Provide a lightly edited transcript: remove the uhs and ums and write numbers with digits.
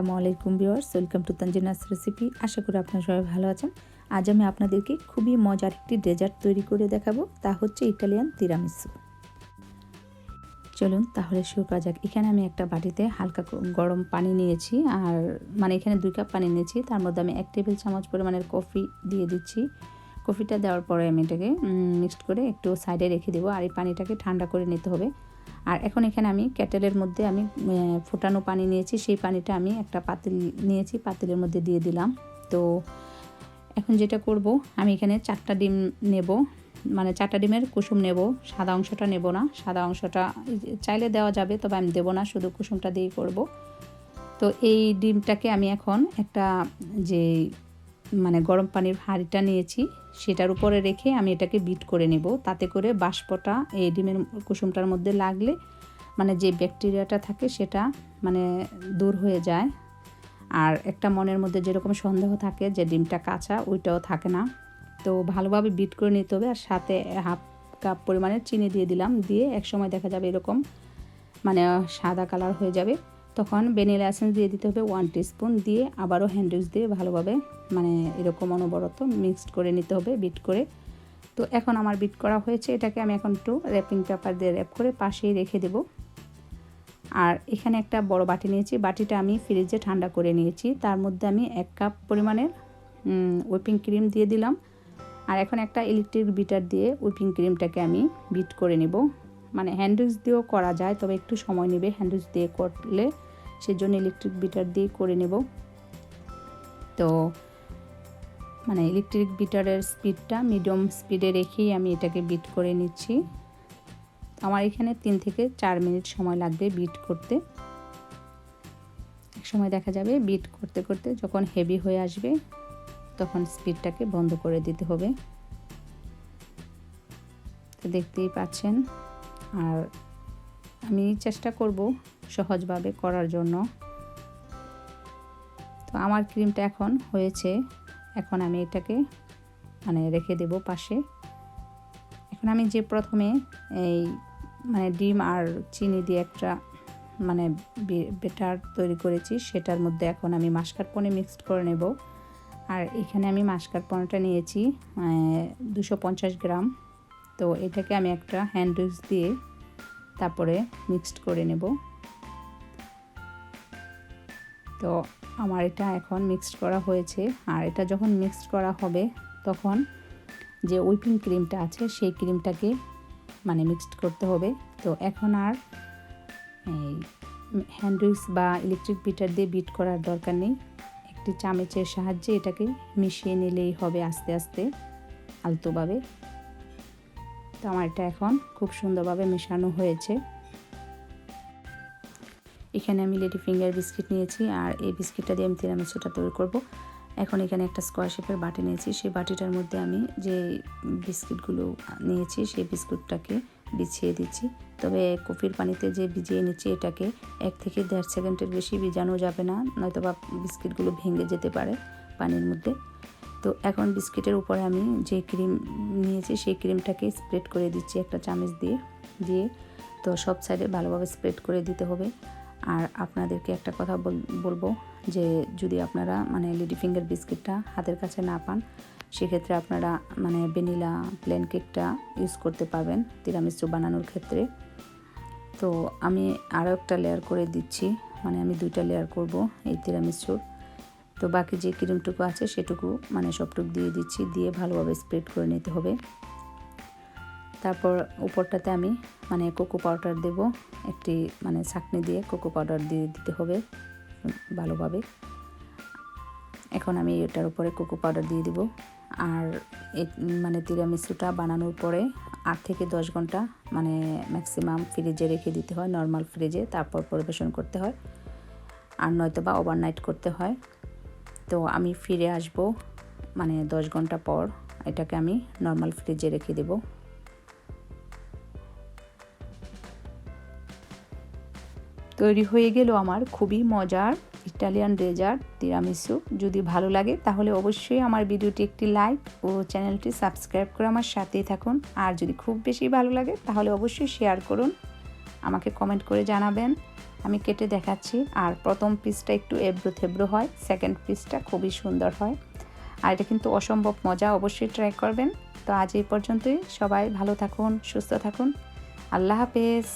আসসালামু আলাইকুম viewers, welcome to Tanzina's recipe. আশা করি আপনারা সবাই ভালো আছেন। আজ আমি আপনাদেরকে খুবই মজার একটি ডেজার্ট তৈরি করে দেখাবো, তা হচ্ছে ইটালিয়ান তিরামিসু। চলুন তাহলে শুরু করা যাক। এখানে আমি একটা বাটিতে হালকা গরম পানি নিয়েছি, আর এখানে 2 কাপ পানি নিয়েছি। তার মধ্যে আমি 1 টেবিল চামচ পরিমাণের কফি দিয়ে দিচ্ছি। কফিটা দেওয়ার পরে আমি এটাকে মিক্সড করে একটু সাইডে রেখে দেবো, আর এই পানিটাকে ঠান্ডা করে নিতে হবে। আর এখন এখানে আমি কেটেলের মধ্যে আমি ফোটানো পানি নিয়েছি, সেই পানিটা আমি একটা পাতিল নিয়েছি, পাতিলের মধ্যে দিয়ে দিলাম। তো এখন যেটা করব, আমি এখানে 4টা ডিম নেব, মানে 4টা ডিমের কুসুম নেব, সাদা অংশটা নেব না। সাদা অংশটা চাইলে দেওয়া যাবে, তবে আমি দেব না, শুধু কুসুমটা দিয়েই করব। তো এই ডিমটাকে আমি এখন একটা যে গরম পানির হাঁড়িটা নিয়েছি, সেটার উপরে রেখে আমি এটাকে বিট করে নেব। তাতে করে বাষ্পটা এই ডিমের কুসুমটার মধ্যে লাগলে যে ব্যাকটেরিয়াটা থাকে সেটা দূর হয়ে যায়। আর একটা মনের মধ্যে যেরকম সন্দেহ থাকে যে ডিমটা কাঁচা, ওইটাও থাকে না। তো ভালোভাবে বিট করে নিতে হবে। আর সাথে হাফ কাপ পরিমাণের চিনি দিয়ে দিলাম। দিয়ে একসময় দেখা যাবে এরকম সাদা কালার হয়ে যাবে। তখন ভ্যানিলা এসেন্স দিয়ে দিতে হবে 1 টিস্পুন। দিয়ে আবারও হ্যান্ড উইক্স দিয়ে ভালোভাবে এরকম অনবরত মিক্সড করে নিতে হবে, বিট করে। তো এখন আমার বিট করা হয়েছে, এটাকে আমি এখন একটু র্যাপিং পেপার দিয়ে র্যাপ করে পাশেই রেখে দেব। আর এখানে একটা বড় বাটি নিয়েছি, বাটিটা আমি ফ্রিজে ঠান্ডা করে নিয়েছি। তার মধ্যে আমি 1 কাপ পরিমাণের হুইপিং ক্রিম দিয়ে দিলাম। আর এখন একটা ইলেকট্রিক বিটার দিয়ে হুইপিং ক্রিমটাকে আমি বিট করে নেব। হ্যান্ড উইক্স দিয়েও করা যায়, তবে একটু সময় নেবে হ্যান্ড উইক্স দিয়ে করলে, সেজন্য ইলেকট্রিক বিটার দিয়ে করে নেব। তো ইলেকট্রিক বিটারের স্পিডটা মিডিয়াম স্পিডে রেখেই আমি এটাকে বিট করে নিচ্ছি। আমার এখানে 3 থেকে 4 মিনিট সময় লাগবে বিট করতে। এক সময় দেখা যাবে বিট করতে করতে যখন হেভি হয়ে আসবে, তখন স্পিডটাকে বন্ধ করে দিতে হবে। তো দেখতেই পাচ্ছেন। আর আমি চেষ্টা করব সহজভাবে করার জন্য। তো আমার ক্রিমটা এখন হয়েছে, এখন আমি এটাকে রেখে দেব পাশে। এখন আমি যে প্রথমে এই ডিম আর চিনি দিয়ে একটা বেটার তৈরি করেছি, সেটার মধ্যে এখন আমি মাস্কারপোনে মিক্সড করে নেব। আর এখানে আমি মাস্কারপোনেটা নিয়েছি 250 গ্রাম। তো এটাকে আমি একটা হ্যান্ড উইক্স দিয়ে তারপরে মিক্সড করে নেব। তো আমার এটা এখন মিক্সড করা হয়েছে। আর এটা যখন মিক্সড করা হবে, তখন যে হুইপিং ক্রিমটা আছে সেই ক্রিমটাকে মিক্সড করতে হবে। তো এখন আর এই হ্যান্ড উইক্স বা ইলেকট্রিক বিটার দিয়ে বিট করার দরকার নেই। একটি চামচের সাহায্যে এটাকে মিশিয়ে নিলেই হবে, আস্তে আস্তে আলতোভাবে। তো আমার এটা এখন খুব সুন্দরভাবে মেশানো হয়েছে। এখানে আমি লেডি ফিঙ্গার বিস্কিট নিয়েছি, আর এই বিস্কিটটা দিয়ে আমি তিরামিসুটা তৈরি করব। এখন এখানে একটা স্কোয়ার শেপের বাটি নিয়েছি, সেই বাটিটার মধ্যে আমি যে বিস্কিটগুলো নিয়েছি সেই বিস্কুটটাকে বিছিয়ে দিচ্ছি। তবে কফির পানিতে যে ভিজিয়ে নিচ্ছি, এটাকে 1 থেকে 1.5 সেকেন্ডের বেশি ভিজানো যাবে না, নয়তোবা বিস্কিটগুলো ভেঙে যেতে পারে পানির মধ্যে। তো এখন বিস্কিটের উপরে আমি যে ক্রিম নিয়েছি সেই ক্রিমটাকে স্প্রেড করে দিচ্ছি একটা চামচ দিয়ে। তো সব সাইডে ভালোভাবে স্প্রেড করে দিতে হবে। আর আপনাদেরকে একটা কথা বলবো, যে যদি আপনারা লেডি ফিঙ্গার বিস্কিটটা হাতের কাছে না পান, সেক্ষেত্রে আপনারা ভ্যানিলা প্লেন কেকটা ইউজ করতে পারবেন তিরামিসু বানানোর ক্ষেত্রে। তো আমি আরও একটা লেয়ার করে দিচ্ছি, আমি 2টা লেয়ার করব এই তিরামিসুর। তো বাকি যে ক্রিমটুকু আছে সেটুকু সবটুকু দিয়ে দিচ্ছি, দিয়ে ভালোভাবে স্প্রেড করে নিতে হবে। তারপর উপরটাতে আমি কোকো পাউডার দেব, একটি ছাঁকনি দিয়ে কোকো পাউডার দিয়ে দিতে হবে ভালোভাবে। এখন আমি এটার উপরে কোকো পাউডার দিয়ে দিব। আর তিরামিসুটা বানানোর পরে 8 থেকে 10 ঘন্টা ম্যাক্সিমাম ফ্রিজে রেখে দিতে হয়, নর্মাল ফ্রিজে, তারপর পরিবেশন করতে হয়। আর নয়তোবা ওভারনাইট করতে হয়। তো আমি ফিরে আসব 10 ঘন্টা পর, এটাকে আমি নর্মাল ফ্রিজে রেখে দেব। তৈরি হয়ে গেল আমার খুবই মজার ইটালিয়ান ডেজার্ট তিরামিসু। যদি ভালো লাগে তাহলে অবশ্যই আমার ভিডিওটি একটি লাইক ও চ্যানেলটি সাবস্ক্রাইব করে আমার সাথেই থাকুন। আর যদি খুব বেশি ভালো লাগে তাহলে অবশ্যই শেয়ার করুন, আমাকে কমেন্ট করে জানাবেন। আমি কেটে দেখাচ্ছি। আর প্রথম পিসটা একটু এবড়ো থেবড়ো হয়, সেকেন্ড পিসটা খুবই সুন্দর হয়। আর এটা কিন্তু অসম্ভব মজা, অবশ্যই ট্রাই করবেন। তো আজ এই পর্যন্তই, সবাই ভালো থাকুন, সুস্থ থাকুন, আল্লাহ হাফেজ।